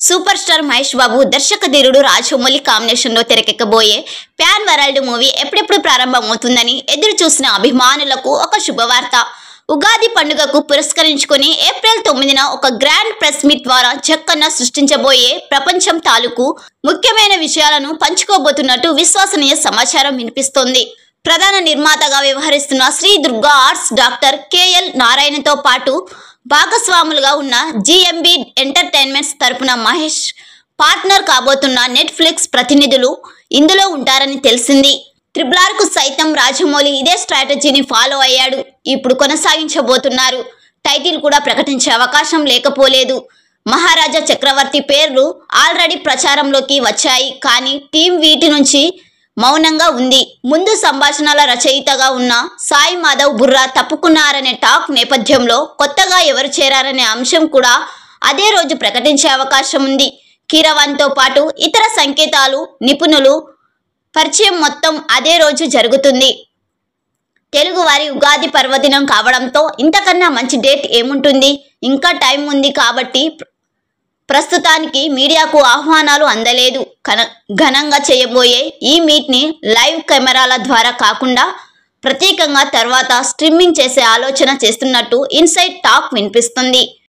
Super star Mahesh Babu దర్శక ధీరుడు Rajamouli combination లో తెరకెక్కబోయే ప్యాన్ వరల్డ్ మూవీ ఎప్పుడెప్పుడు ప్రారంభమవుతుందని ఎదురు చూసిన అభిమానులకు ఒక శుభవార్త. ఉగాది పండుగకు పురస్కరించుకుని ఏప్రిల్ 9న ఒక గ్రాండ్ ప్రెస్ మీట్ ద్వారా జక్కన్న సృష్టించబోయే ప్రపంచం తాలూకు ముఖ్యమైన విషయాలను పంచుకోబోతున్నట్టు విశ్వసనీయ సమాచారం వినిపిస్తోంది. ప్రధాన నిర్మాతగా వ్యవహరిస్తున్న Shri Durga arts doctor KL నారాయణతో పాటు భాగస్వాములుగా ఉన్న జిఎంబి ఎంటర్టైన్మెంట్స్ తరపున మహేష్ పార్ట్నర్ కాబోతున్న నెట్ఫ్లిక్స్ ప్రతినిధులు ఇందులో ఉంటారని తెలిసింది. RRR కు సైతం రాజమౌళి ఇదే స్ట్రాటజీని ఫాలో అయ్యాడు. ఇప్పుడు కొనసాగించబోతున్నారు. టైటిల్ కూడా ప్రకటించే అవకాశం లేకపోలేదు. మహారాజా చక్రవర్తి పేర్లు ఆల్రెడీ ప్రచారంలోకి వచ్చాయి. కానీ టీం వీటి నుంచి మౌనంగా ఉంది. ముందు సంభాషణల రచయితగా ఉన్న సాయి మాధవ్ బుర్రా తప్పుకున్నారనే టాక్ నేపథ్యంలో కొత్తగా ఎవరు చేరారనే అంశం కూడా అదే రోజు ప్రకటించే అవకాశం ఉంది. కీరవాన్తో పాటు ఇతర సంకేతాలు నిపుణులు పరిచయం మొత్తం అదే రోజు జరుగుతుంది. తెలుగువారి ఉగాది పర్వదినం కావడంతో ఇంతకన్నా మంచి డేట్ ఏముంటుంది? ఇంకా టైం ఉంది కాబట్టి ప్రస్తుతానికి మీడియాకు ఆహ్వానాలు అందలేదు. ఘనంగా చేయబోయే ఈ మీట్ని లైవ్ కెమెరాల ద్వారా కాకుండా ప్రత్యేకంగా తర్వాత స్ట్రీమింగ్ చేసే ఆలోచన చేస్తున్నట్టు ఇన్సైడ్ టాక్ వినిపిస్తుంది.